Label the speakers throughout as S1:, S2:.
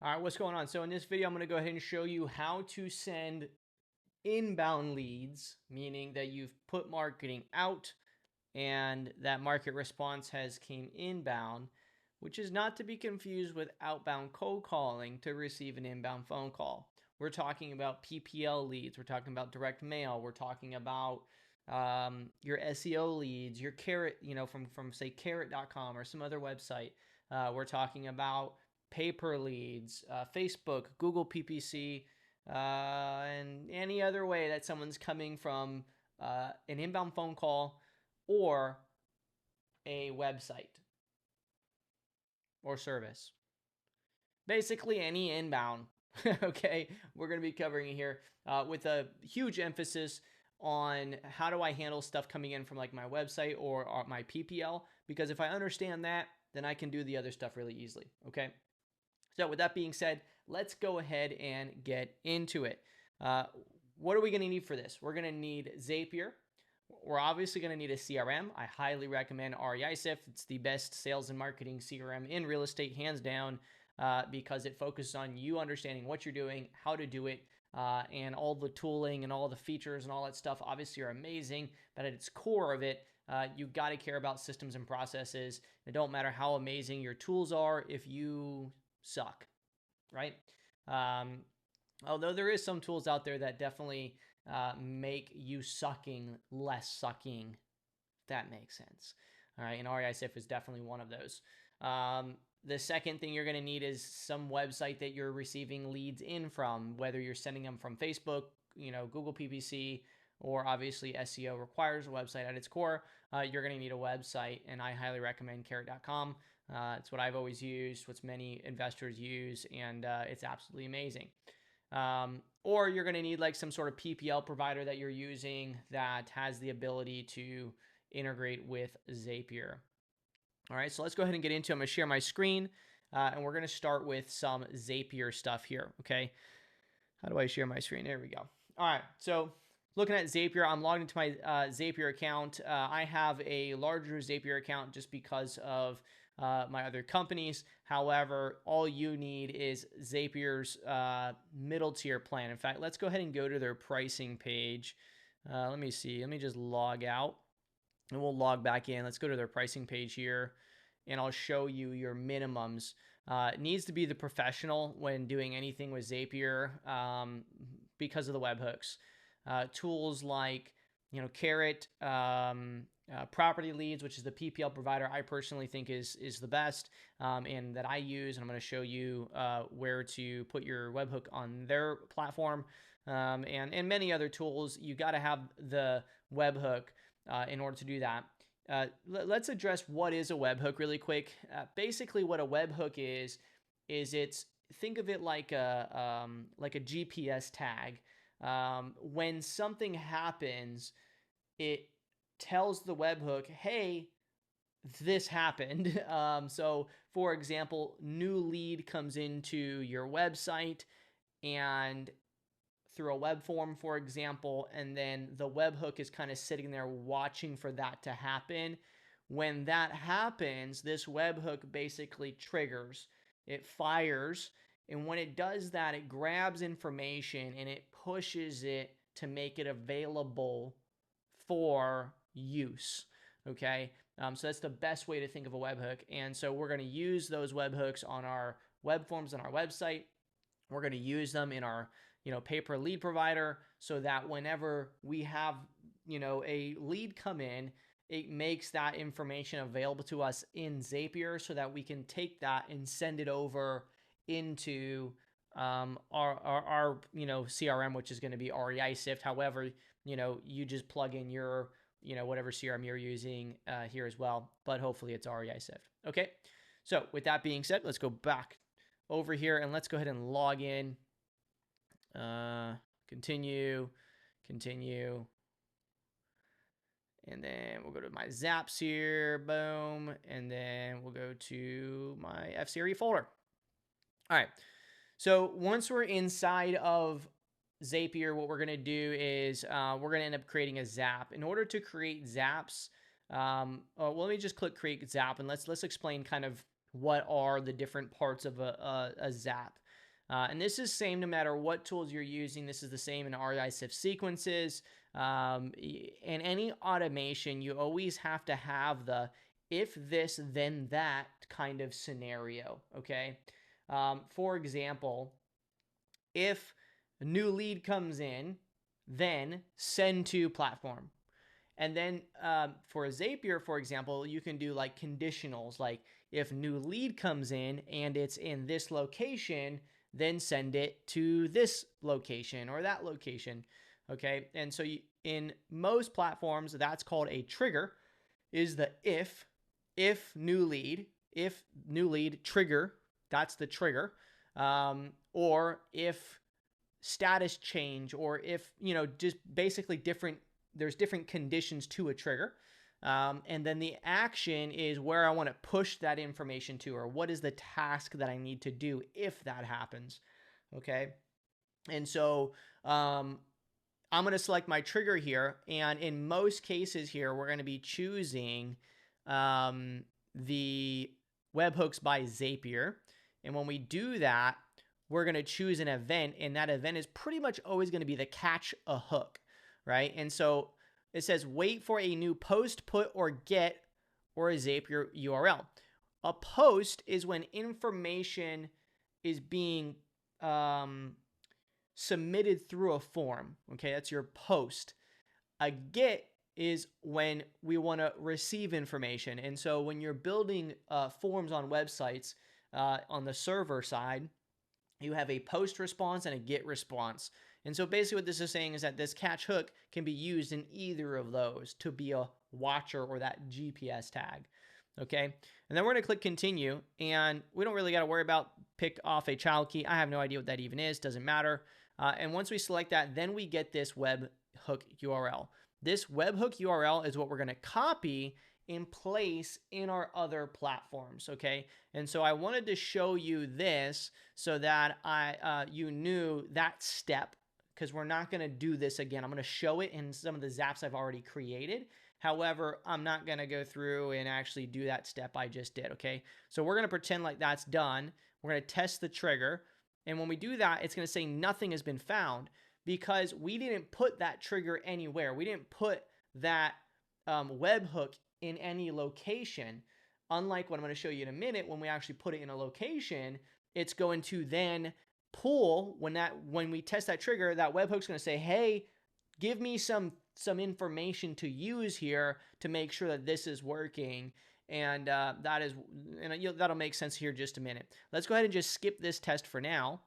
S1: All right, what's going on? So in this video, I'm going to go ahead and show you how to send inbound leads, meaning that you've put marketing out and that market response has came inbound, which is not to be confused with outbound cold calling to receive an inbound phone call. We're talking about PPL leads. We're talking about direct mail. We're talking about your SEO leads, your Carrot, from say carrot.com or some other website. We're talking about paper leads, Facebook, Google PPC, and any other way that someone's coming from an inbound phone call or a website or service. Basically, any inbound. Okay, we're going to be covering it here with a huge emphasis on how do I handle stuff coming in from like my website or my PPL, because if I understand that, then I can do the other stuff really easily. Okay. So with that being said, let's go ahead and get into it. What are we going to need for this? We're going to need Zapier. We're obviously going to need a CRM. I highly recommend REISIF. It's the best sales and marketing CRM in real estate, hands down, because it focuses on you understanding what you're doing, how to do it, and all the tooling and all the features and all that stuff obviously are amazing, but at its core of it, you got to care about systems and processes. It don't matter how amazing your tools are if you suck, right? Although there is some tools out there that definitely make you sucking less sucking, if that makes sense. All right, and REISIF is definitely one of those. The second thing you're going to need is some website that you're receiving leads in from, whether you're sending them from Facebook, Google PPC, or obviously SEO requires a website at its core. You're going to need a website, and I highly recommend carrot.com. It's what I've always used, what many investors use, and it's absolutely amazing. Or you're going to need like some sort of PPL provider that you're using that has the ability to integrate with Zapier. All right, so let's go ahead and get into it. I'm going to share my screen, and we're going to start with some Zapier stuff here, okay? How do I share my screen? There we go. All right, so looking at Zapier, I'm logged into my Zapier account. I have a larger Zapier account just because of my other companies. However, all you need is Zapier's middle tier plan. In fact, let's go ahead and go to their pricing page. Let me see. Let me just log out and we'll log back in. Let's go to their pricing page here and I'll show you your minimums. It needs to be the professional when doing anything with Zapier because of the webhooks. Tools like, Carrot, Property Leads, which is the PPL provider I personally think is the best and that I use. And I'm going to show you where to put your webhook on their platform and many other tools. You got to have the webhook in order to do that. Let's address what is a webhook really quick. Basically, what a webhook is think of it like a GPS tag. When something happens, it tells the webhook, hey, this happened. So for example, new lead comes into your website and through a web form, for example, and then the webhook is kind of sitting there watching for that to happen. When that happens, this webhook basically triggers, it fires, and when it does that, it grabs information and it pushes it to make it available for use. Okay, so that's the best way to think of a webhook. And so we're going to use those webhooks on our web forms on our website. We're going to use them in our paper lead provider so that whenever we have, a lead come in, it makes that information available to us in Zapier so that we can take that and send it over into our CRM, which is going to be REISIF. However, you just plug in your, whatever CRM you're using here as well, but hopefully it's REISIF. Okay. So with that being said, let's go back over here and let's go ahead and log in. Continue, and then we'll go to my Zaps here, boom, and then we'll go to my FCRE folder. All right, so once we're inside of Zapier, what we're going to do is we're going to end up creating a Zap. In order to create Zaps, well, let me just click Create Zap, and let's explain kind of what are the different parts of a Zap. And this is same no matter what tools you're using. This is the same in REI SIF sequences. In any automation, you always have to have the if this, then that kind of scenario, okay? For example, if a new lead comes in, then send to platform. And then for Zapier, for example, you can do like conditionals, like if new lead comes in and it's in this location, then send it to this location or that location. Okay. And so in most platforms, that's called a trigger, is the if new lead trigger, that's the trigger. Or if status change, or if, just basically there's different conditions to a trigger. And then the action is where I want to push that information to, or what is the task that I need to do if that happens. Okay. And so I'm going to select my trigger here. And in most cases here, we're going to be choosing the webhooks by Zapier. And when we do that, we're going to choose an event, and that event is pretty much always going to be the catch a hook, right? And so it says wait for a new post, put, or get, or a Zapier URL. A post is when information is being submitted through a form. Okay, that's your post. A get is when we want to receive information. And so when you're building forms on websites on the server side, you have a post response and a get response. And so basically what this is saying is that this catch hook can be used in either of those to be a watcher or that GPS tag. Okay. And then we're going to click continue, and we don't really got to worry about pick off a child key. I have no idea what that even is. Doesn't matter. And once we select that, then we get this webhook URL. This webhook URL is what we're going to copy in place in our other platforms. Okay. And so I wanted to show you this so that you knew that step, because we're not going to do this again. I'm going to show it in some of the zaps I've already created. However, I'm not going to go through and actually do that step I just did. Okay. So we're going to pretend like that's done. We're going to test the trigger. And when we do that, it's going to say nothing has been found, because we didn't put that trigger anywhere. We didn't put that webhook in any location. Unlike what I'm going to show you in a minute, when we actually put it in a location, it's going to then pull when we test that trigger, that webhook's going to say, hey, give me some information to use here to make sure that this is working. And that'll make sense here in just a minute. Let's go ahead and just skip this test for now.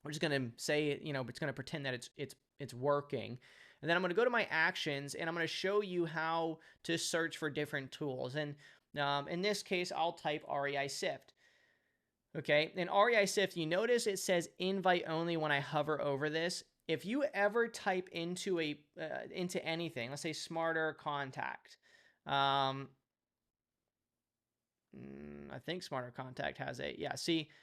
S1: We're just going to say, it's going to pretend that it's working. And then I'm going to go to my actions, and I'm going to show you how to search for different tools. And in this case, I'll type REI Sift. Okay, in REI Sift, you notice it says invite only when I hover over this. If you ever type into anything, let's say Smarter Contact, I think Smarter Contact has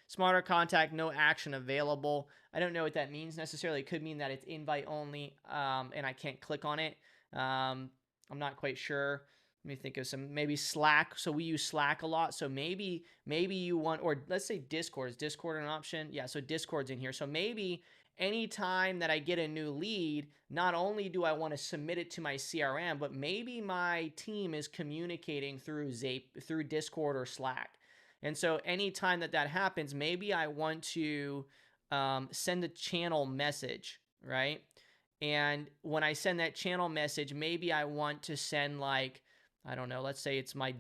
S1: Smarter Contact, no action available. I don't know what that means necessarily. It could mean that it's invite only, and I can't click on it. I'm not quite sure. Let me think of maybe Slack. So we use Slack a lot. So maybe you want, or let's say Discord. Is Discord an option? Yeah, so Discord's in here. So maybe anytime that I get a new lead, not only do I want to submit it to my CRM, but maybe my team is communicating through Discord or Slack. And so anytime that happens, maybe I want to send a channel message, right? And when I send that channel message, maybe I want to send, like, I don't know, let's say it's my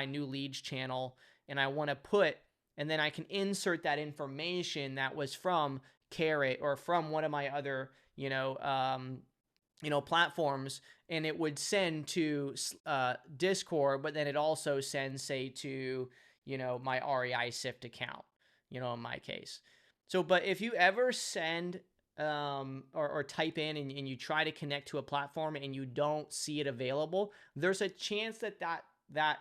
S1: new leads channel, and I want to and then I can insert that information that was from Carrot or from one of my other, platforms, and it would send to Discord, but then it also sends, say, to, my REI Sift account, in my case. So, but if you ever send or type in and you try to connect to a platform and you don't see it available, there's a chance that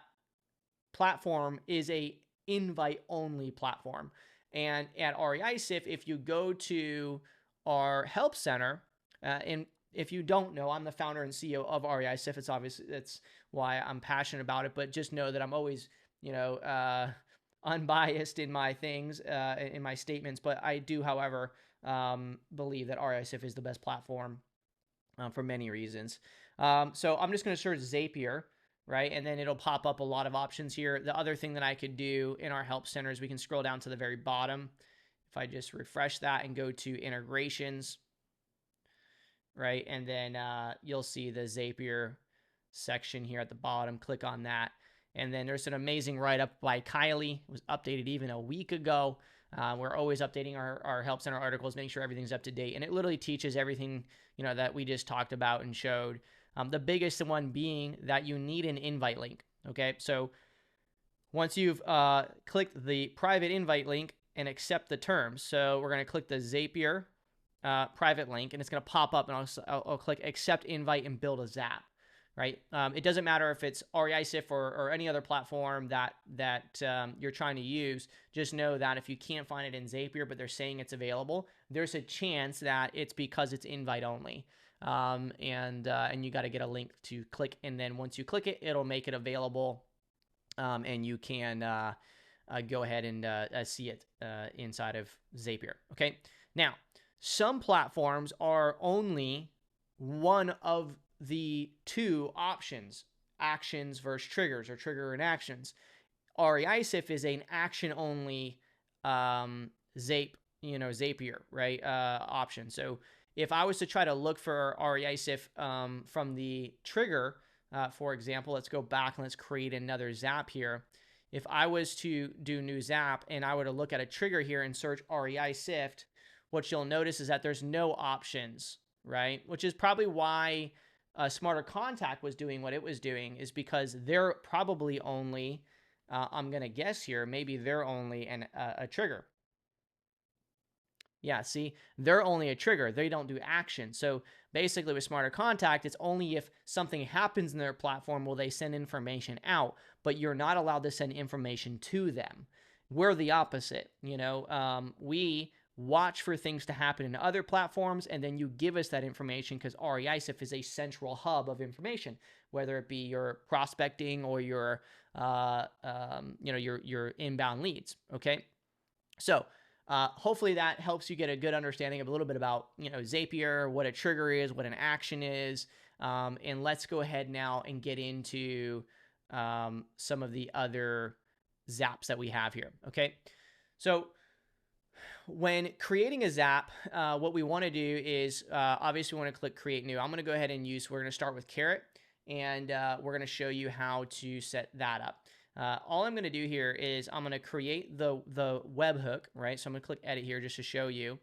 S1: platform is a invite only platform. And at REI Sift, if you go to our help center, and if you don't know, I'm the founder and CEO of REI Sift. It's obviously, that's why I'm passionate about it, but just know that I'm always, unbiased in my things, in my statements, but I do, however, believe that RISIF is the best platform for many reasons. So I'm just going to search Zapier, right? And then it'll pop up a lot of options here. The other thing that I could do in our help center is we can scroll down to the very bottom. If I just refresh that and go to integrations, right? And then you'll see the Zapier section here at the bottom. Click on that. And then there's an amazing write-up by Kylie. It was updated even a week ago. We're always updating our help center articles, making sure everything's up to date. And it literally teaches everything, that we just talked about and showed. The biggest one being that you need an invite link. Okay, so once you've clicked the private invite link and accept the terms, so we're going to click the Zapier private link, and it's going to pop up, and I'll click accept invite and build a Zap. Right? It doesn't matter if it's REISIF or any other platform that you're trying to use. Just know that if you can't find it in Zapier, but they're saying it's available, there's a chance that it's because it's invite only. And you got to get a link to click, and then once you click it, it'll make it available, and you can go ahead and see it inside of Zapier. Okay. Now, some platforms are only one of the two options, actions versus triggers, or trigger and actions. REISIF is an action only Zapier, right? Option. So if I was to try to look for REISIF from the trigger, for example, let's go back and let's create another Zap here. If I was to do new Zap and I were to look at a trigger here and search REISIF, what you'll notice is that there's no options, right? Which is probably why Smarter Contact was doing what it was doing, is because they're probably only, I'm going to guess here, maybe they're only a trigger. Yeah, see, they're only a trigger. They don't do action. So basically with Smarter Contact, it's only if something happens in their platform will they send information out, but you're not allowed to send information to them. We're the opposite. We watch for things to happen in other platforms, and then you give us that information, because REISIF is a central hub of information, whether it be your prospecting or your inbound leads. Okay, so hopefully that helps you get a good understanding of a little bit about Zapier, what a trigger is, what an action is, and let's go ahead now and get into some of the other Zaps that we have here. Okay, so when creating a Zap, what we want to do is obviously we want to click create new. I'm going to go ahead and we're going to start with Carrot, and we're going to show you how to set that up. All I'm going to do here is I'm going to create the webhook, right? So I'm going to click edit here just to show you.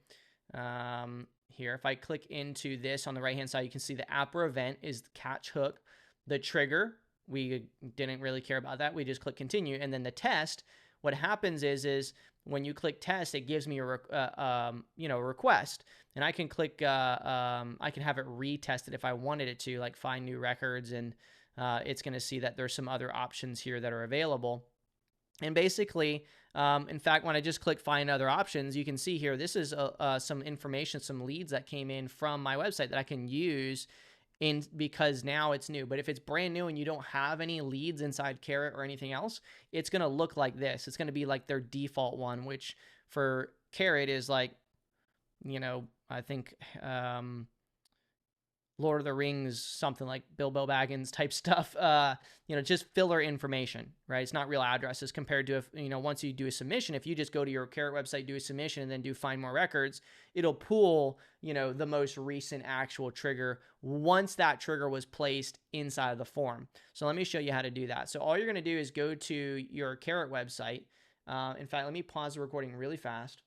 S1: Here, if I click into this on the right hand side, you can see the app or event is the catch hook. The trigger, we didn't really care about that. We just click continue. And then the test, what happens is when you click test, it gives me a request, and I can click, I can have it retested if I wanted it to, like find new records, and it's going to see that there's some other options here that are available. And basically, in fact, when I just click find other options, you can see here, this is some information, some leads that came in from my website that I can use because now it's new. But if it's brand new and you don't have any leads inside Carrot or anything else, it's going to look like this. It's going to be like their default one, which for Carrot is like, I think Lord of the Rings, something like Bilbo Baggins type stuff, just filler information, right? It's not real addresses compared to if, once you do a submission, if you just go to your Carrot website, do a submission, and then do find more records, it'll pull, the most recent actual trigger once that trigger was placed inside of the form. So let me show you how to do that. So all you're going to do is go to your Carrot website. In fact, let me pause the recording really fast.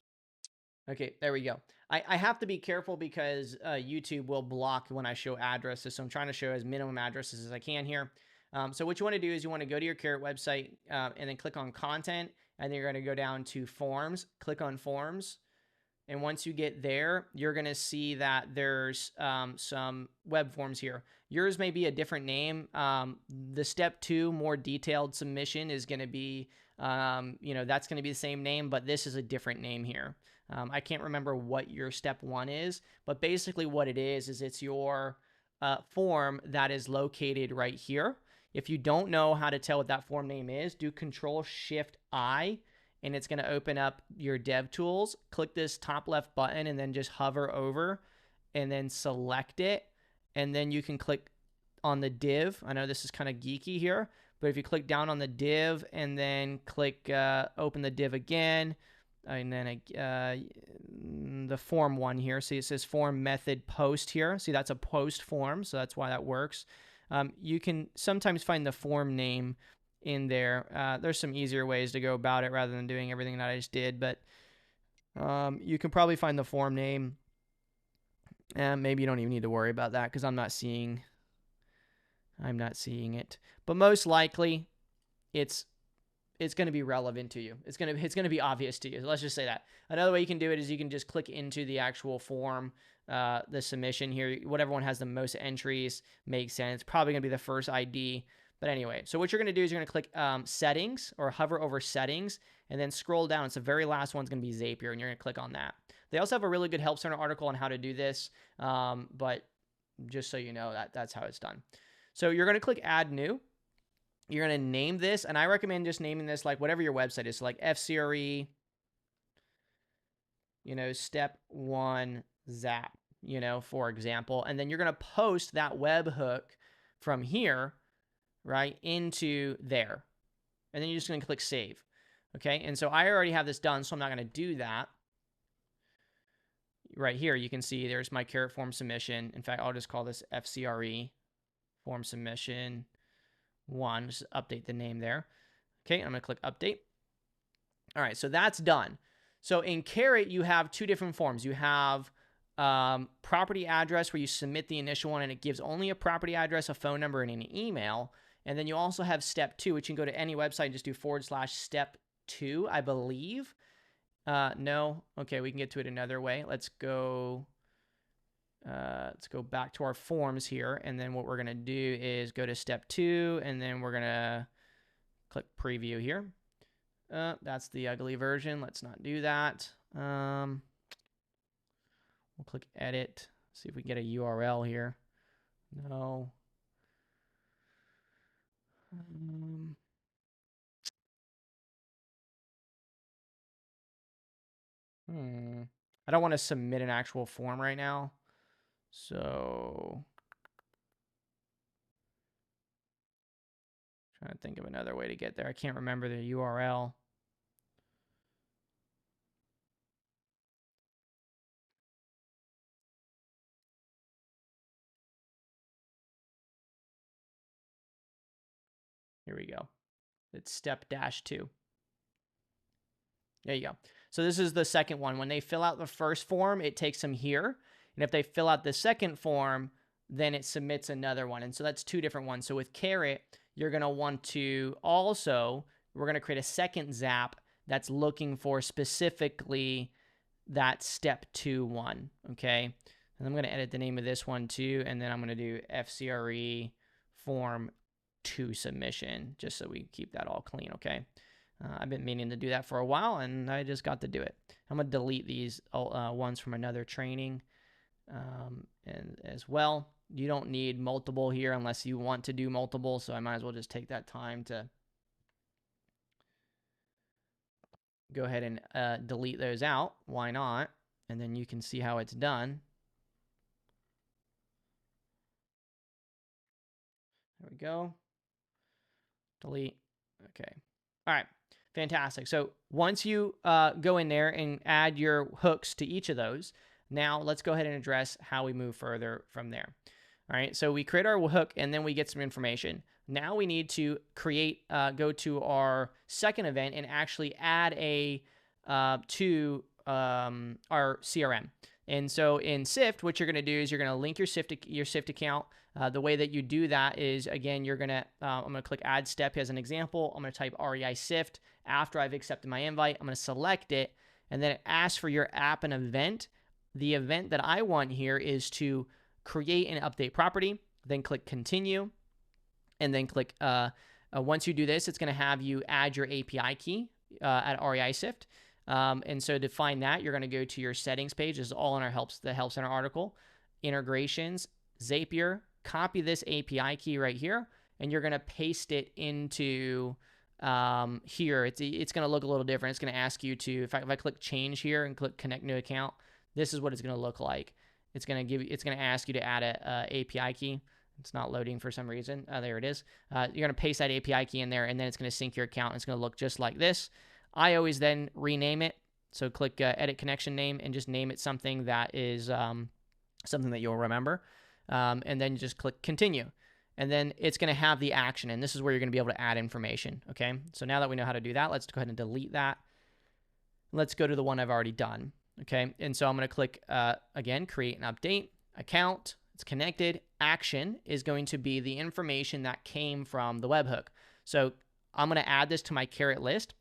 S1: Okay, there we go. I have to be careful because YouTube will block when I show addresses. So I'm trying to show as minimum addresses as I can here. So what you want to do is you want to go to your Carrot website and then click on content. And then you're going to go down to forms, click on forms. And once you get there, you're going to see that there's some web forms here. Yours may be a different name. The step 2, more detailed submission is going to be, that's going to be the same name, but this is a different name here. I can't remember what your step 1 is, but basically what it is it's your form that is located right here. If you don't know how to tell what that form name is, do Control-Shift-I, and it's going to open up your dev tools. Click this top left button and then just hover over and then select it. And then you can click on the div. I know this is kind of geeky here, but if you click down on the div and then click open the div again, and then the form one here. See, it says form method post here. See, that's a post form, so that's why that works. You can sometimes find the form name in there. There's some easier ways to go about it rather than doing everything that I just did, but you can probably find the form name. And maybe you don't even need to worry about that because I'm not seeing it. But most likely, it's going to be relevant to you. It's going to be obvious to you. Let's just say that. Another way you can do it is you can just click into the actual form, the submission here. Whatever one has the most entries makes sense. Probably going to be the first ID. But anyway, so what you're going to do is you're going to click settings or hover over settings and then scroll down. It's the very last one's going to be Zapier, and you're going to click on that. They also have a really good Help Center article on how to do this, but just so you know, that's how it's done. So you're going to click Add New. You're going to name this, and I recommend just naming this like whatever your website is. So like FCRE, step 1 Zap, for example. And then you're going to post that webhook from here, right, into there. And then you're just going to click Save. Okay, and so I already have this done, so I'm not going to do that. Right here, you can see there's my carrot form submission. In fact, I'll just call this FCRE form submission 1. Just update the name there. Okay, I'm going to click update. All right, so that's done. So in Carrot, you have two different forms. You have property address where you submit the initial one and it gives only a property address, a phone number, and an email. And then you also have step 2, which you can go to any website and just do /step 2, I believe. No. Okay, we can get to it another way. Let's go back to our forms here, and then what we're going to do is go to step 2, and then we're going to click preview here. That's the ugly version. Let's not do that. We'll click edit. See if we get a URL here. No. I don't want to submit an actual form right now. So trying to think of another way to get there. I can't remember the URL. Here we go. It's step -2. There you go. So this is the second one. When they fill out the first form, it takes them here. And if they fill out the second form, then it submits another one. And so that's two different ones. So with Carrot, you're going to want to also, we're going to create a second Zap that's looking for specifically that step 2 one. Okay. And I'm going to edit the name of this one too. And then I'm going to do FCRE form 2 submission, just so we keep that all clean. Okay. I've been meaning to do that for a while, and I just got to do it. I'm going to delete these ones from another training and as well. You don't need multiple here unless you want to do multiple, so I might as well just take that time to go ahead and delete those out. Why not? And then you can see how it's done. There we go. Delete. Okay. All right. Fantastic. So once you go in there and add your hooks to each of those, now let's go ahead and address how we move further from there. All right. So we create our hook and then we get some information. Now we need to create, go to our second event and actually add a to our CRM. And so in Sift, what you're going to do is you're going to link your Sift account. The way that you do that is, again, you're going to, I'm going to click add step as an example. I'm going to type REI Sift. After I've accepted my invite, I'm going to select it, and then it asks for your app and event. The event that I want here is to create and update property, then click continue, and then click, once you do this, it's going to have you add your API key at REI Sift. And so to find that, you're going to go to your settings page. This is all in our the Help Center article. Integrations, Zapier, copy this API key right here, and you're going to paste it into here, it's going to look a little different. It's going to ask you to, if I click change here and click connect new account, this is what it's going to look like. It's going to ask you to add a API key. It's not loading for some reason. There it is. You're going to paste that API key in there, and then it's going to sync your account. And it's going to look just like this. I always then rename it. So click edit connection name and just name it something that is something that you'll remember. And then you just click continue. And then it's going to have the action. And this is where you're going to be able to add information. Okay. So now that we know how to do that, let's go ahead and delete that. Let's go to the one I've already done. Okay. And so I'm going to click again, create an update account. It's connected. Action is going to be the information that came from the webhook. So I'm going to add this to my Carrot list.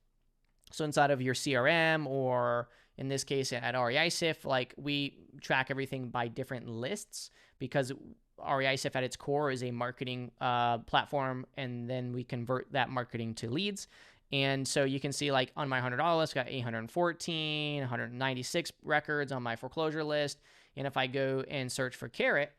S1: So inside of your CRM, or in this case at REISIF, like we track everything by different lists, because REISIF at its core is a marketing platform, and then we convert that marketing to leads. And so you can see, like on my $100 list, got 814, 196 records on my foreclosure list. And if I go and search for Carrot,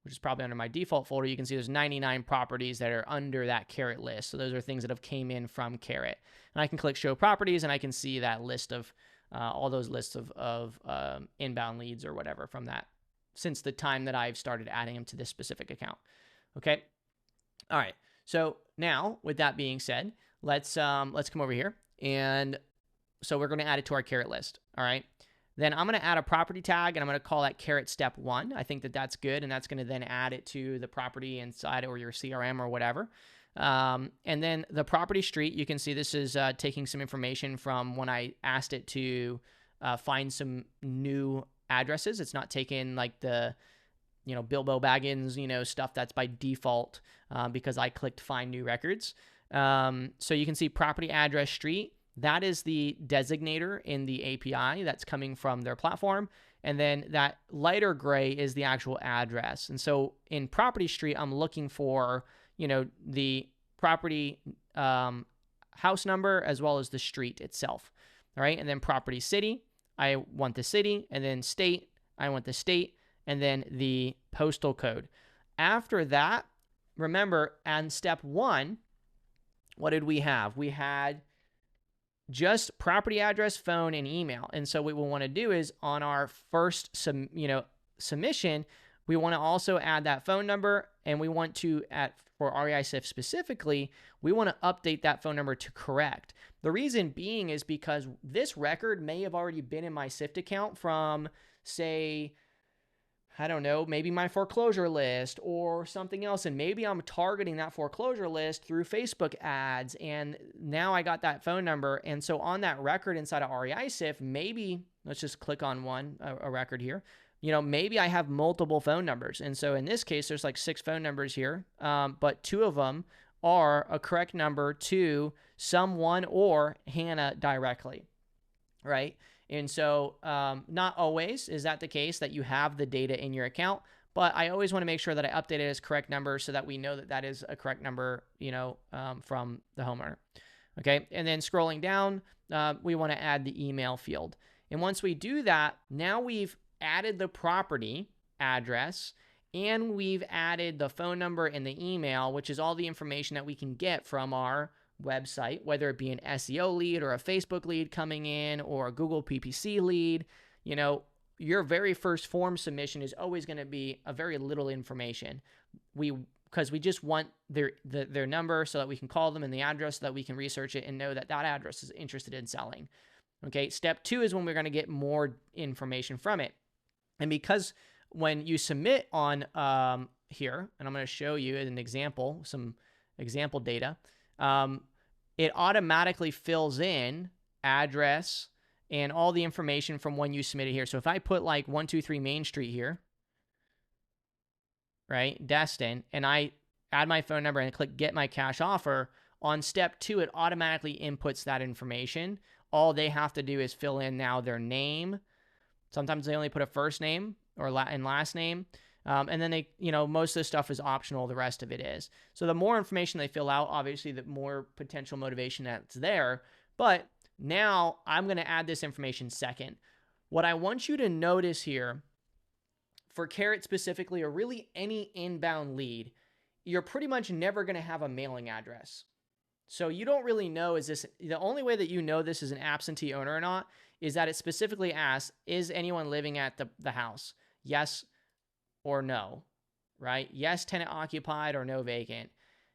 S1: which is probably under my default folder, you can see there's 99 properties that are under that Carrot list. So those are things that have came in from Carrot. And I can click show properties, and I can see that list of all those lists of inbound leads or whatever from that, since the time that I've started adding them to this specific account. Okay. All right. So now, with that being said, let's come over here. And so we're going to add it to our Carrot list. All right. Then I'm going to add a property tag, and I'm going to call that Carrot Step 1. I think that that's good, and that's going to then add it to the property inside or your CRM or whatever. And then the property street, you can see this is taking some information from when I asked it to find some new addresses. It's not taking like the, Bilbo Baggins, stuff that's by default because I clicked find new records. So you can see property address street. That is the designator in the API that's coming from their platform. And then that lighter gray is the actual address. And so in property street, I'm looking for, the property house number as well as the street itself. All right. And then property city, I want the city. And then state, I want the state. And then the postal code. After that, remember, on step 1, what did we have? We had just property address, phone, and email. And so what we want to do is on our first submission, we want to also add that phone number, and we want to, for REISIF specifically, we want to update that phone number to correct. The reason being is because this record may have already been in my SIFT account from, say, I don't know, maybe my foreclosure list or something else. And maybe I'm targeting that foreclosure list through Facebook ads. And now I got that phone number. And so on that record inside of REISIF, maybe, let's just click on a record here. Maybe I have multiple phone numbers. And so in this case, there's like 6 phone numbers here. But 2 of them are a correct number to someone or Hannah directly, right? And so not always is that the case that you have the data in your account, but I always want to make sure that I update it as correct number so that we know that that is a correct number, from the homeowner. Okay. And then scrolling down, we want to add the email field. And once we do that, now we've added the property address and we've added the phone number and the email, which is all the information that we can get from our website, whether it be an SEO lead or a Facebook lead coming in or a Google PPC lead. Your very first form submission is always going to be a very little information. Because we just want their number so that we can call them, and the address so that we can research it and know that that address is interested in selling. Okay, step 2 is when we're going to get more information from it. And because when you submit on here, and I'm going to show you an example, some example data, it automatically fills in address and all the information from when you submitted here. So if I put like 123 Main Street here, right, Destin, and I add my phone number and click get my cash offer, on step 2, it automatically inputs that information. All they have to do is fill in now their name. Sometimes they only put a first name or and last name. And then they, most of the stuff is optional. The rest of it is. So the more information they fill out, obviously, the more potential motivation that's there. But now I'm going to add this information second. What I want you to notice here for Carrot specifically, or really any inbound lead, you're pretty much never going to have a mailing address. So you don't really know, the only way that you know this is an absentee owner or not is that it specifically asks, is anyone living at the house? Yes or no, right? Yes, tenant occupied, or no, vacant.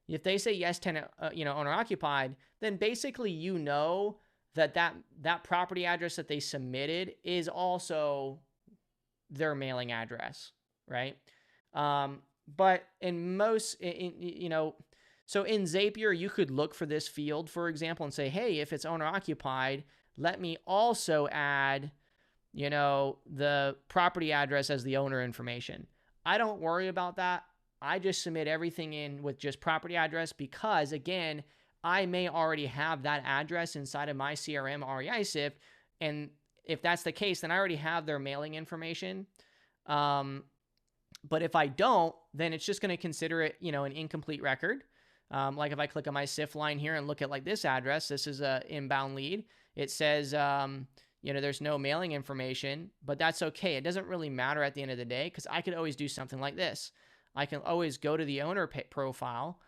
S1: If they say yes, tenant, owner occupied, then basically you know that property address that they submitted is also their mailing address, right? But in most, so in Zapier, you could look for this field, for example, and say, hey, if it's owner occupied, let me also add, the property address as the owner information. I don't worry about that. I just submit everything in with just property address because, again, I may already have that address inside of my CRM REI SIFT. And if that's the case, then I already have their mailing information. But if I don't, then it's just going to consider it, an incomplete record. Like if I click on my SIF line here and look at like this address, this is a inbound lead. It says, there's no mailing information, but that's okay. It doesn't really matter at the end of the day because I could always do something like this. I can always go to the owner profile,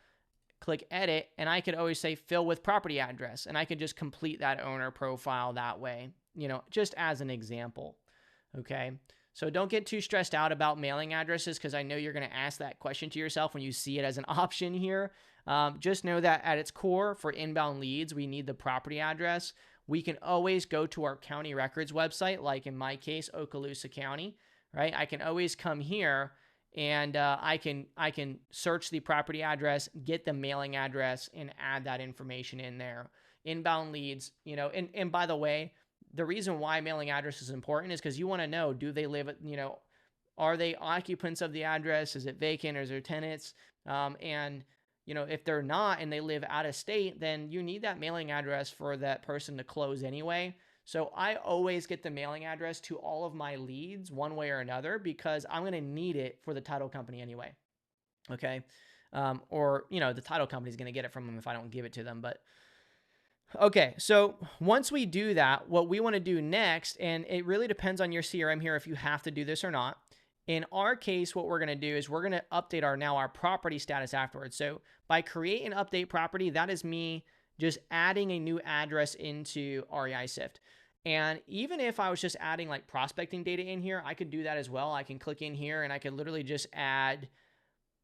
S1: click edit, and I could always say fill with property address, and I could just complete that owner profile that way, just as an example. Okay. So don't get too stressed out about mailing addresses because I know you're going to ask that question to yourself when you see it as an option here. Just know that at its core, for inbound leads, we need the property address. We can always go to our county records website, like in my case, Okaloosa County, right? I can always come here and I can search the property address, get the mailing address, and add that information in there. Inbound leads, and by the way, the reason why mailing address is important is because you want to know, do they live at, are they occupants of the address? Is it vacant or is there tenants? And if they're not and they live out of state, then you need that mailing address for that person to close anyway. So I always get the mailing address to all of my leads one way or another because I'm going to need it for the title company anyway. Okay. Or, the title company is going to get it from them if I don't give it to them. But okay, so once we do that, what we want to do next, and it really depends on your CRM here if you have to do this or not. In our case, what we're going to do is we're going to update our property status afterwards. So by create and update property, that is me just adding a new address into REI SIFT. And even if I was just adding like prospecting data in here, I could do that as well. I can click in here and I could literally just add,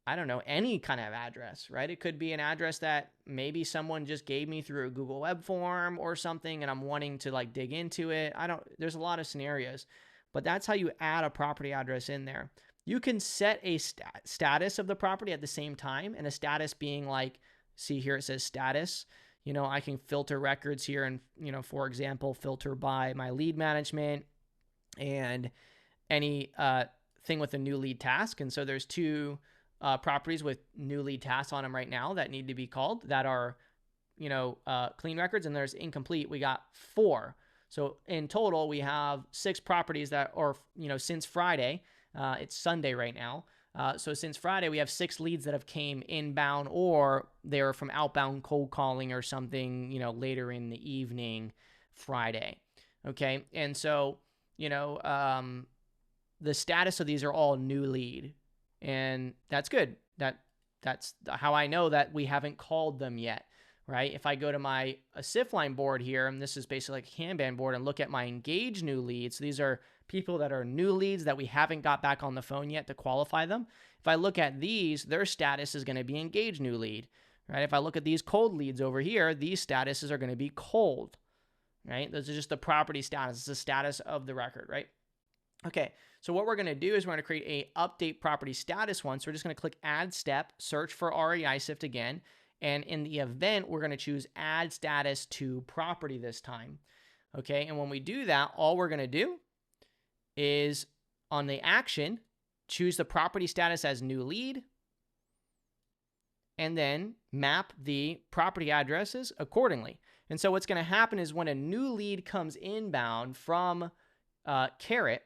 S1: I don't know, any kind of address, right? It could be an address that maybe someone just gave me through a Google web form or something and I'm wanting to like dig into it. There's a lot of scenarios, but that's how you add a property address in there. You can set a status of the property at the same time, and a status being like, see here, it says status. I can filter records here and, for example, filter by my lead management and any thing with a new lead task. And so there's two properties with new lead tasks on them right now that need to be called that are, clean records, and there's incomplete. We got 4. So in total, we have 6 properties that are, since Friday, it's Sunday right now. So since Friday, we have 6 leads that have came inbound or they were from outbound cold calling or something, later in the evening Friday. Okay. And so, the status of these are all new lead, and that's good. That's how I know that we haven't called them yet, right? If I go to my SIF line board here, and this is basically like a Kanban board, and look at my engaged new leads. So these are people that are new leads that we haven't got back on the phone yet to qualify them. If I look at these, their status is going to be engaged new lead, right? If I look at these cold leads over here, these statuses are going to be cold, right? Those are just the property status. It's the status of the record, right? Okay, so what we're going to do is we're going to create a update property status one. So we're just going to click add step, search for REI SIFT again. And in the event, we're going to choose add status to property this time. Okay, and when we do that, all we're going to do is on the action, choose the property status as new lead, and then map the property addresses accordingly. And so what's going to happen is when a new lead comes inbound from Carrot,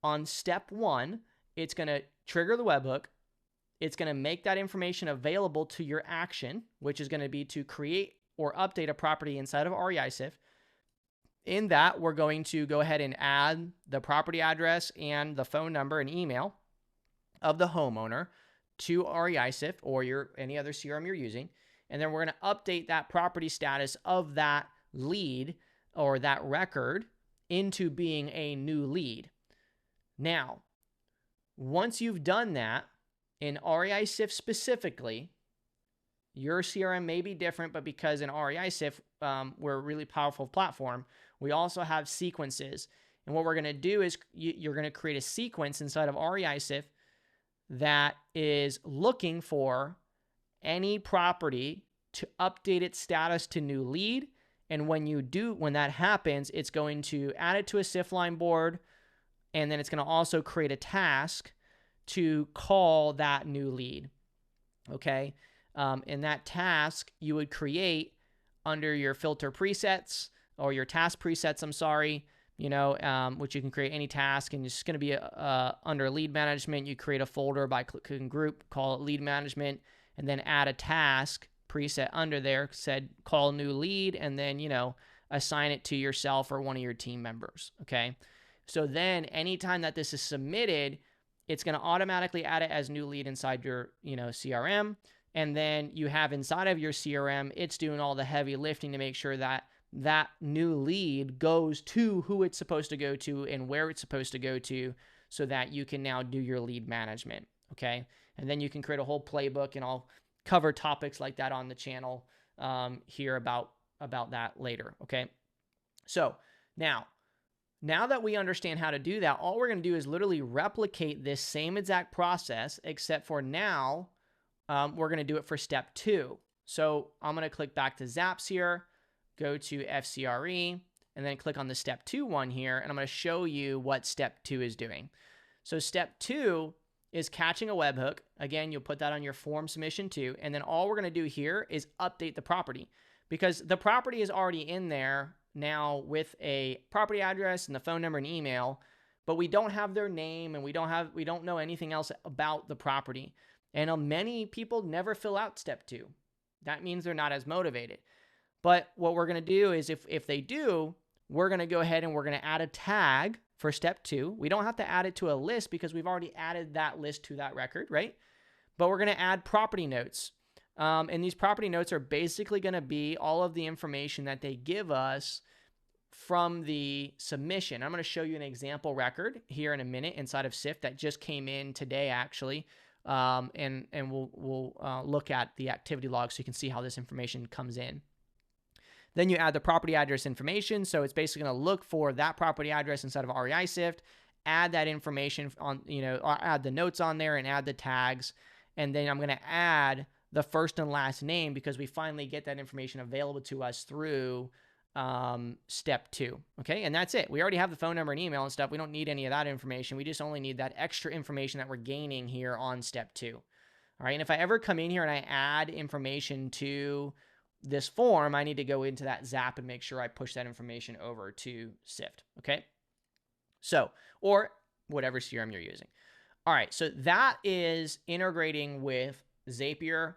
S1: on step 1, it's going to trigger the webhook. It's going to make that information available to your action, which is going to be to create or update a property inside of REI SIFT. In that, we're going to go ahead and add the property address and the phone number and email of the homeowner to REI SIFT or any other CRM you're using. And then we're going to update that property status of that lead or that record into being a new lead. Now, once you've done that in REI SIF specifically, your CRM may be different, but because in REI SIF, we're a really powerful platform, we also have sequences. And what we're going to do is you're going to create a sequence inside of REI SIF that is looking for any property to update its status to new lead. And when that happens, it's going to add it to a SIF line board, and then it's going to also create a task to call that new lead. Okay. And that task you would create under your filter presets or your task presets, which you can create any task, and it's just going to be under lead management. You create a folder by clicking group, call it lead management, and then add a task preset under there, said call new lead, and then, assign it to yourself or one of your team members. Okay. So then anytime that this is submitted, it's going to automatically add it as new lead inside your, CRM. And then you have inside of your CRM, it's doing all the heavy lifting to make sure that that new lead goes to who it's supposed to go to and where it's supposed to go to, so that you can now do your lead management. Okay. And then you can create a whole playbook, and I'll cover topics like that on the channel here about that later. Okay. So now that we understand how to do that, all we're going to do is literally replicate this same exact process, except for now we're going to do it for step 2. So I'm going to click back to Zaps here, go to FCRE, and then click on the step 2 one here, and I'm going to show you what step 2 is doing. So step 2 is catching a webhook. Again, you'll put that on your form submission too, and then all we're going to do here is update the property, because the property is already in there now with a property address and the phone number and email, but we don't have their name, and we don't know anything else about the property. And many people never fill out step 2. That means they're not as motivated. But what we're going to do is if they do, we're going to go ahead and we're going to add a tag for step 2. We don't have to add it to a list because we've already added that list to that record, right? But we're going to add property notes. And these property notes are basically going to be all of the information that they give us from the submission. I'm going to show you an example record here in a minute inside of SIF that just came in today, actually. And we'll look at the activity log so you can see how this information comes in. Then you add the property address information. So it's basically going to look for that property address inside of REI SIF, add that information on, add the notes on there and add the tags. And then I'm going to add the first and last name, because we finally get that information available to us through step 2. Okay. And that's it. We already have the phone number and email and stuff. We don't need any of that information. We just only need that extra information that we're gaining here on step 2. All right. And if I ever come in here and I add information to this form, I need to go into that Zap and make sure I push that information over to SIFT. Okay. So, or whatever CRM you're using. All right. So that is integrating with Zapier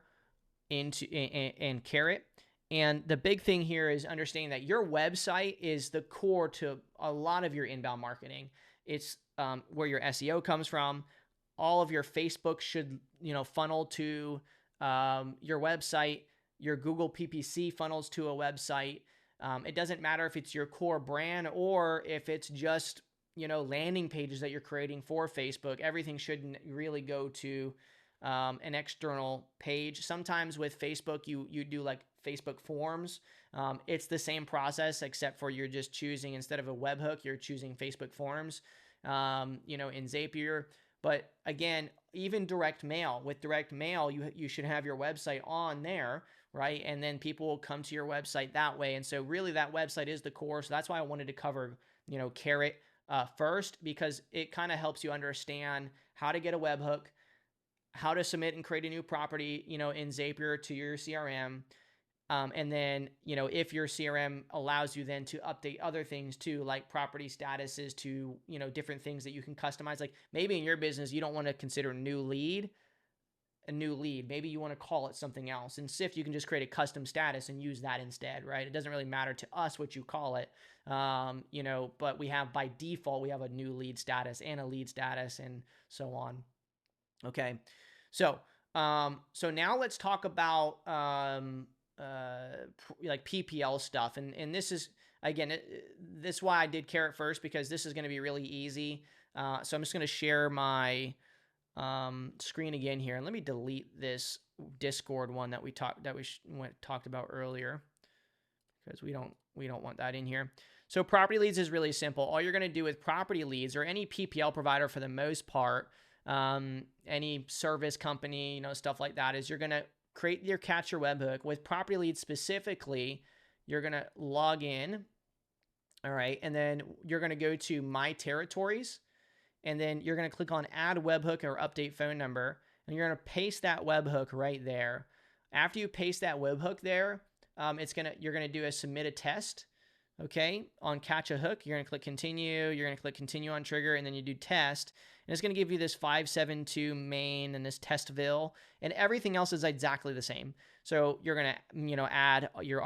S1: and Carrot. And the big thing here is understanding that your website is the core to a lot of your inbound marketing. It's where your SEO comes from. All of your Facebook should, funnel to your website. Your Google PPC funnels to a website. It doesn't matter if it's your core brand or if it's just, landing pages that you're creating for Facebook. Everything should really go to an external page. Sometimes with Facebook, you do like Facebook forms. It's the same process, except for you're just choosing, instead of a webhook, you're choosing Facebook forms, in Zapier. But again, even direct mail, with direct mail, you should have your website on there, right? And then people will come to your website that way. And so really that website is the core. So that's why I wanted to cover, Carrot first, because it kind of helps you understand how to get a webhook, how to submit and create a new property, in Zapier to your CRM. And then, if your CRM allows you then to update other things too, like property statuses to, different things that you can customize. Like maybe in your business, you don't want to consider a new lead. Maybe you want to call it something else. In SIFT, you can just create a custom status and use that instead, right? It doesn't really matter to us what you call it, but we have, by default, we have a new lead status and a lead status and so on. Okay. So So now let's talk about like PPL stuff. And this is, again, this is why I did Carrot first, because this is going to be really easy. So I'm just going to share my screen again here. And let me delete this Discord one that we talked about earlier, because we don't want that in here. So property leads is really simple. All you're going to do with property leads, or any PPL provider for the most part, any service company, stuff like that, is you're going to create your catch your webhook. With property leads specifically, you're going to log in. All right. And then you're going to go to My Territories, and then you're going to click on Add Webhook or Update Phone Number, and you're going to paste that webhook right there. After you paste that webhook there, you're going to do a Submit a Test. Okay, on Catch a Hook, you're going to click Continue. You're going to click Continue on Trigger, and then you do Test. And it's going to give you this 572 main and this Testville, and everything else is exactly the same. So you're going to, add your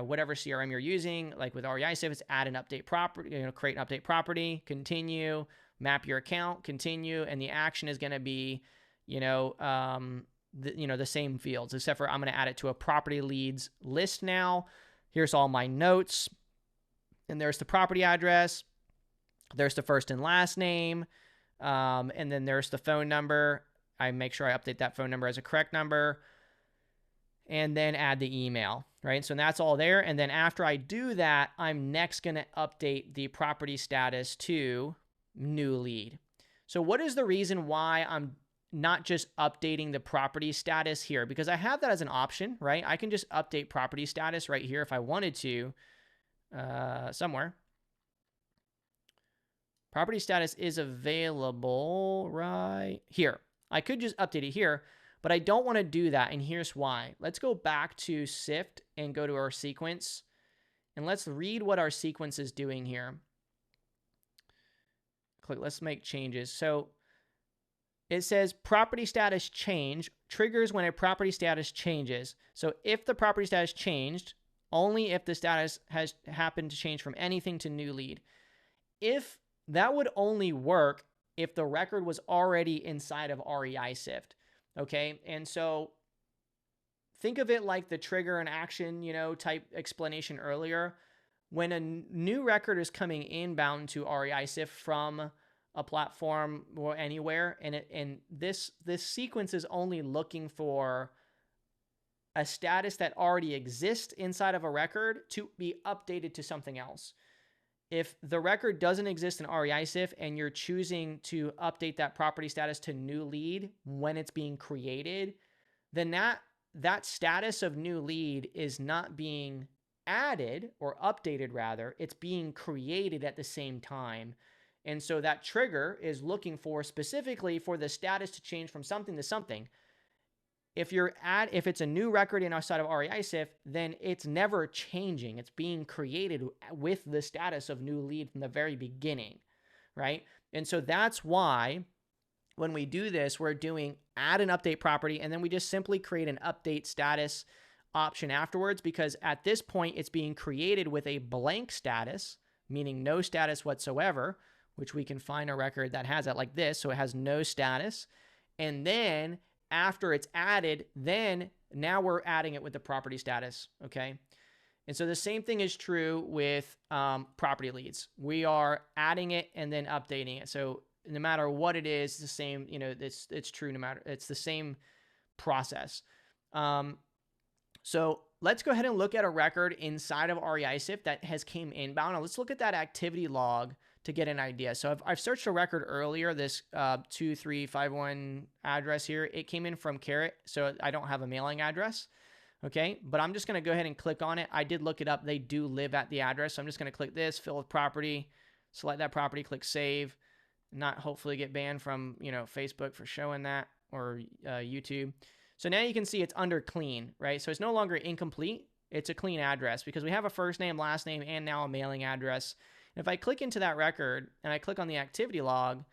S1: whatever CRM you're using. Like with REISIF, it's add an update property, create an update property, continue, map your account, continue, and the action is going to be, the same fields, except for I'm going to add it to a property leads list now. Here's all my notes. And there's the property address, there's the first and last name, and then there's the phone number. I make sure I update that phone number as a correct number, and then add the email, right? So that's all there. And then after I do that, I'm next going to update the property status to new lead. So what is the reason why I'm not just updating the property status here? Because I have that as an option, right? I can just update property status right here if I wanted to. Somewhere. Property status is available right here. I could just update it here, but I don't want to do that, and here's why. Let's go back to Sift and go to our sequence, and let's read what our sequence is doing here. Let's make changes. So it says property status change triggers when a property status changes. So if the property status changed, only if the status has happened to change from anything to new lead. If that would only work if the record was already inside of REISIF, okay? And so think of it like the trigger and action, type explanation earlier. When a new record is coming inbound to REISIF from a platform or anywhere, and this sequence is only looking for a status that already exists inside of a record to be updated to something else. If the record doesn't exist in REISIF and you're choosing to update that property status to new lead when it's being created, then that status of new lead is not being added or updated, rather, it's being created at the same time. And so that trigger is looking for specifically for the status to change from something to something. If it's a new record outside of REISIF, then it's never changing. It's being created with the status of new lead from the very beginning, right? And so that's why when we do this, we're doing add an update property, and then we just simply create an update status option afterwards, because at this point it's being created with a blank status, meaning no status whatsoever, which we can find a record that has that like this. So it has no status. And then after it's added, then now we're adding it with the property status, okay? And so the same thing is true with property leads. We are adding it and then updating it. So no matter what it is, the same, it's true no matter, it's the same process. So let's go ahead and look at a record inside of REISIF that has came inbound. Now let's look at that activity log to get an idea. So I've searched a record earlier, this 2351 address here. It came in from Carrot, so I don't have a mailing address, okay? But I'm just going to go ahead and click on it. I did look it up. They do live at the address, so I'm just going to click this, fill with property, select that property, click save, not hopefully get banned from, Facebook for showing that, or YouTube. So now you can see it's under clean, right? So it's no longer incomplete. It's a clean address because we have a first name, last name, and now a mailing address. And if I click into that record and I click on the activity log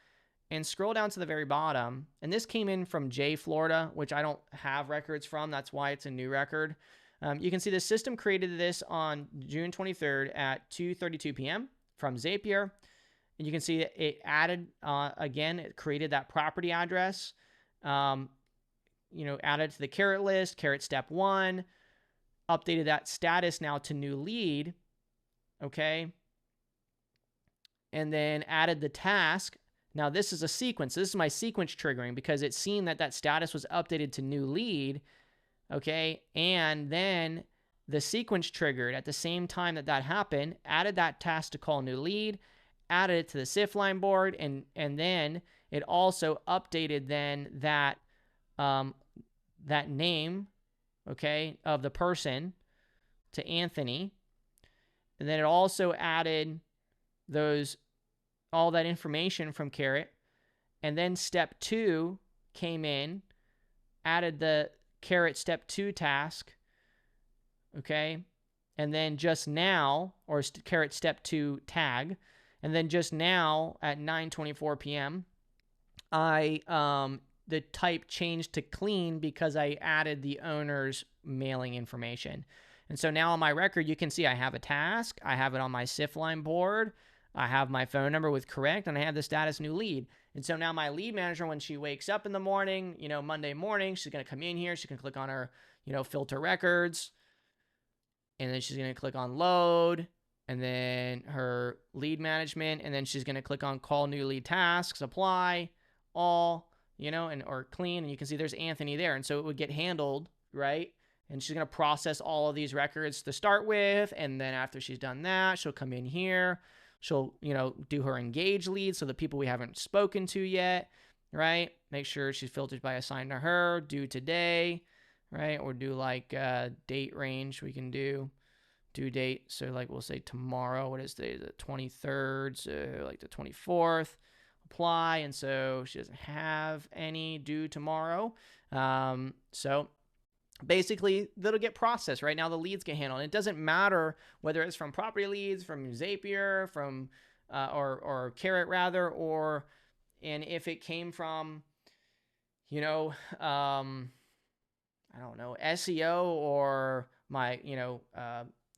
S1: and scroll down to the very bottom, and this came in from J, Florida, which I don't have records from. That's why it's a new record. You can see the system created this on June 23rd at 2:32 p.m. from Zapier. And you can see it added, again, it created that property address. added to the carrot list, carrot step 1, updated that status now to new lead, okay? And then added the task. Now this is a sequence. This is my sequence triggering because it's seen that status was updated to new lead, okay? And then the sequence triggered at the same time that happened, added that task to call new lead, added it to the CIF line board, and then it also updated then that name, okay, of the person to Anthony. And then it also added all that information from Carrot. And then step 2 came in, added the Carrot step 2 task, okay? And then just now, or Carrot step 2 tag, and then just now at 9:24 p.m., the type changed to clean because I added the owner's mailing information. And so now on my record, you can see I have a task, I have it on my CIF line board, I have my phone number with correct, and I have the status new lead. And so now my lead manager, when she wakes up in the morning, Monday morning, she's going to come in here, she can click on her, filter records, and then she's going to click on load, and then her lead management, and then she's going to click on call new lead tasks, apply, all, or clean, and you can see there's Anthony there. And so it would get handled, right? And she's going to process all of these records to start with, and then after she's done that, she'll come in here, she'll, do her engage leads, so the people we haven't spoken to yet, right? Make sure she's filtered by assigned to her, due today, right? Or do like date range, we can do due date. So like we'll say tomorrow, what is today? The 23rd, so like the 24th, apply. And so she doesn't have any due tomorrow. So basically that'll get processed. Right now the leads get handled. And it doesn't matter whether it's from property leads, from Zapier, from or Carrot rather, and if it came from I don't know, SEO or my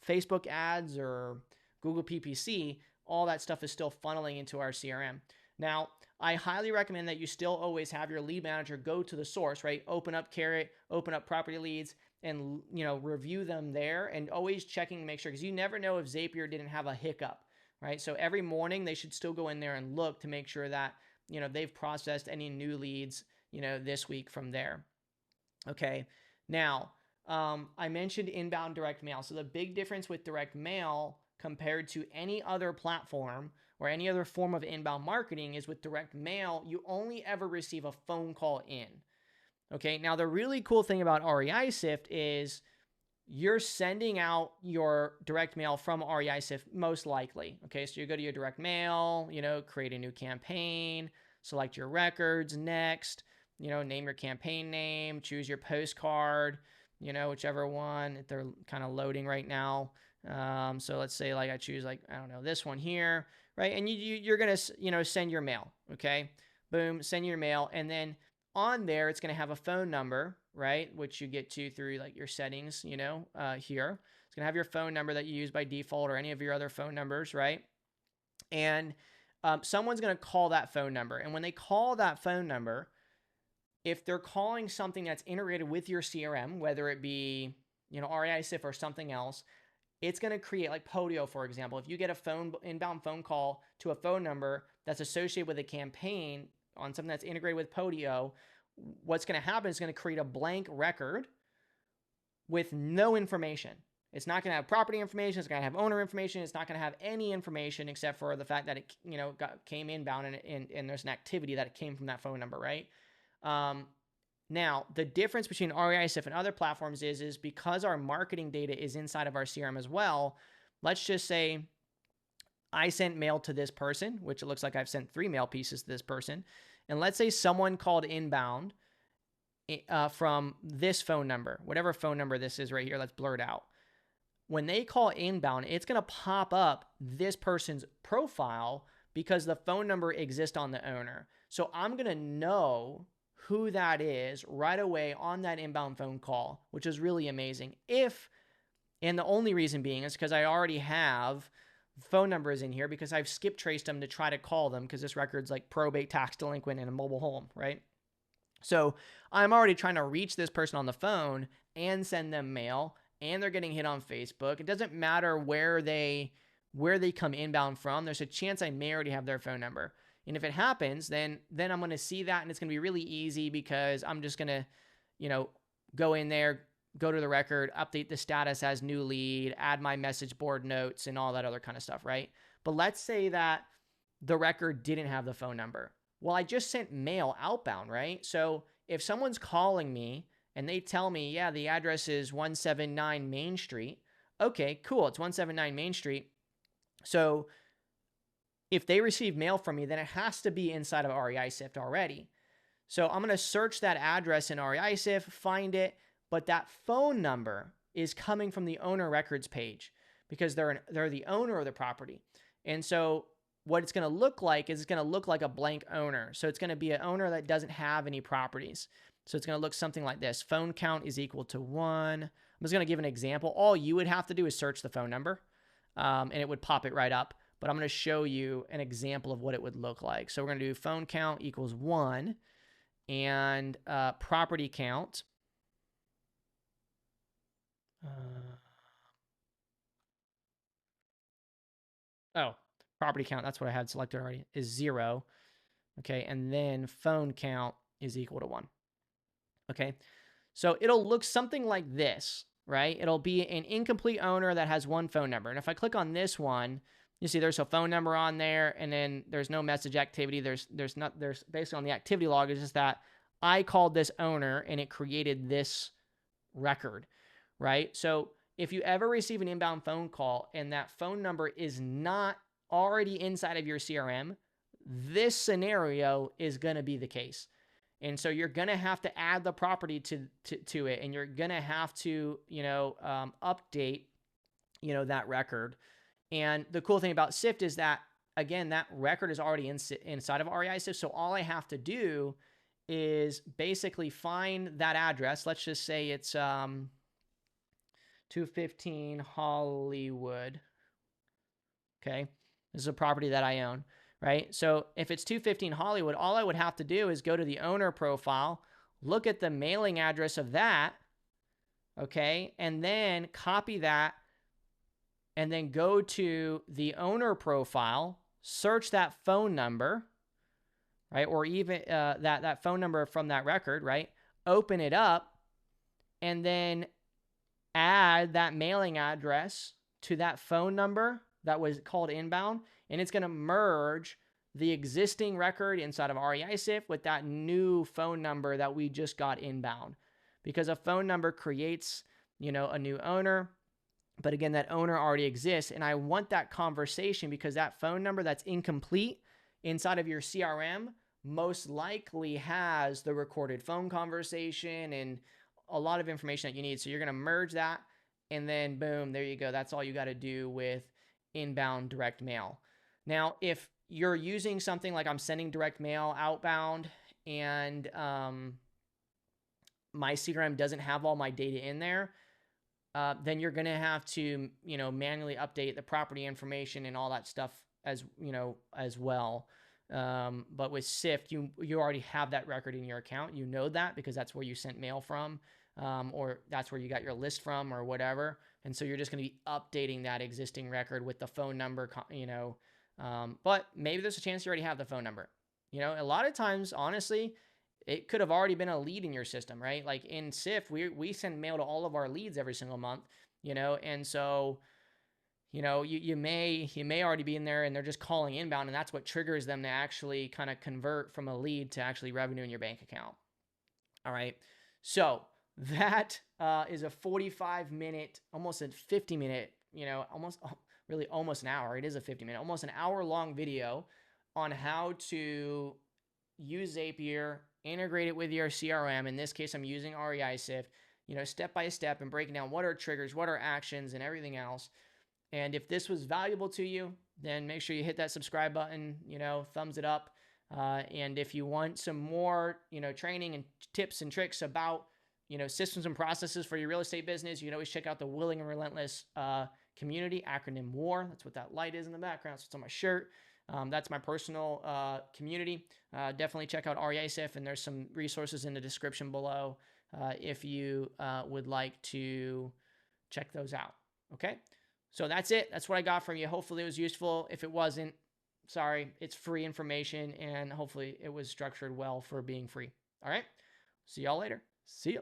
S1: Facebook ads or Google PPC, all that stuff is still funneling into our CRM. Now, I highly recommend that you still always have your lead manager go to the source, right? Open up Carrot, open up property leads, and review them there, and always checking to make sure, because you never know if Zapier didn't have a hiccup, right? So every morning they should still go in there and look to make sure that they've processed any new leads this week from there. Okay, now I mentioned inbound direct mail. So the big difference with direct mail compared to any other platform or any other form of inbound marketing is with direct mail, you only ever receive a phone call in. Okay, now the really cool thing about REI Sift is you're sending out your direct mail from REI Sift most likely. Okay, so you go to your direct mail, create a new campaign, select your records next, name your campaign name, choose your postcard, whichever one. They're kind of loading right now. So let's say like I choose I don't know, this one here, right? And you're going to, send your mail. Okay. Boom, send your mail. And then on there, it's going to have a phone number, right? Which you get to through like your settings, here. It's going to have your phone number that you use by default or any of your other phone numbers, right? And someone's going to call that phone number. And when they call that phone number, if they're calling something that's integrated with your CRM, whether it be, REI Sift or something else, it's going to create like Podio, for example. If you get a inbound phone call to a phone number that's associated with a campaign on something that's integrated with Podio, what's going to happen is going to create a blank record with no information. It's not going to have property information. It's going to have owner information. It's not going to have any information except for the fact that it, came inbound and there's an activity that it came from that phone number, right? Now, the difference between REI Sift and other platforms is because our marketing data is inside of our CRM as well. Let's just say I sent mail to this person, which it looks like I've sent 3 mail pieces to this person. And let's say someone called inbound from this phone number, whatever phone number this is right here, let's blur it out. When they call inbound, it's going to pop up this person's profile because the phone number exists on the owner. So I'm going to know who that is right away on that inbound phone call, which is really amazing. And the only reason being is because I already have phone numbers in here because I've skip traced them to try to call them because this record's like probate, tax delinquent, and a mobile home, right? So I'm already trying to reach this person on the phone and send them mail, and they're getting hit on Facebook. It doesn't matter where they come inbound from. There's a chance I may already have their phone number. And if it happens, then I'm going to see that, and it's going to be really easy because I'm just going to, go in there, go to the record, update the status as new lead, add my message board notes and all that other kind of stuff, right? But let's say that the record didn't have the phone number. Well, I just sent mail outbound, right? So if someone's calling me and they tell me, yeah, the address is 179 Main Street, okay, cool, it's 179 Main Street. So if they receive mail from me, then it has to be inside of REI Sift already. So I'm going to search that address in REI Sift, find it, but that phone number is coming from the owner records page because they're the owner of the property. And so what it's going to look like is it's going to look like a blank owner. So it's going to be an owner that doesn't have any properties. So it's going to look something like this. Phone count is equal to 1. I'm just going to give an example. All you would have to do is search the phone number, and it would pop it right up. But I'm going to show you an example of what it would look like. So we're going to do phone count equals 1 and property count. Property count, that's what I had selected already, is 0. Okay, and then phone count is equal to 1. Okay, so it'll look something like this, right? It'll be an incomplete owner that has 1 phone number. And if I click on this one, you see there's a phone number on there, and then there's no message activity. There's basically on the activity log, it's just that I called this owner and it created this record, right? So if you ever receive an inbound phone call and that phone number is not already inside of your CRM, this scenario is going to be the case. And so you're going to have to add the property to it, and you're going to have to, update, that record. And the cool thing about Sift is that, again, that record is already inside of REI Sift. So all I have to do is basically find that address. Let's just say it's 215 Hollywood. Okay. This is a property that I own, right? So if it's 215 Hollywood, all I would have to do is go to the owner profile, look at the mailing address of that, okay, and then copy that, and then go to the owner profile, search that phone number, right, or even that phone number from that record, right, open it up, and then add that mailing address to that phone number that was called inbound, and it's going to merge the existing record inside of REI Sift with that new phone number that we just got inbound, because a phone number creates, a new owner. But again, that owner already exists, and I want that conversation because that phone number that's incomplete inside of your CRM most likely has the recorded phone conversation and a lot of information that you need. So you're going to merge that, and then boom, there you go. That's all you got to do with inbound direct mail. Now, if you're using something like I'm sending direct mail outbound and my CRM doesn't have all my data in there, then you're going to have to, manually update the property information and all that stuff as well. But with Sift, you already have that record in your account. You know that because that's where you sent mail from, or that's where you got your list from or whatever. And so you're just going to be updating that existing record with the phone number, but maybe there's a chance you already have the phone number. A lot of times, honestly, it could have already been a lead in your system, right? Like in Sift, we send mail to all of our leads every single month, and so, you may already be in there and they're just calling inbound, and that's what triggers them to actually kind of convert from a lead to actually revenue in your bank account. All right. So that is a 45-minute, almost a 50-minute, almost an hour. It is a 50-minute, almost an hour-long video on how to use Zapier, integrate it with your CRM. In this case, I'm using REI Sift, step by step, and breaking down what are triggers, what are actions, and everything else. And if this was valuable to you, then make sure you hit that subscribe button, thumbs it up. And if you want some more, training and tips and tricks about, systems and processes for your real estate business, you can always check out the Willing and Relentless community, acronym WAR. That's what that light is in the background. So it's on my shirt. That's my personal community. Definitely check out REASIF, and there's some resources in the description below if you would like to check those out. Okay, so that's it. That's what I got from you. Hopefully it was useful. If it wasn't, sorry, it's free information, and hopefully it was structured well for being free. All right, see y'all later. See ya.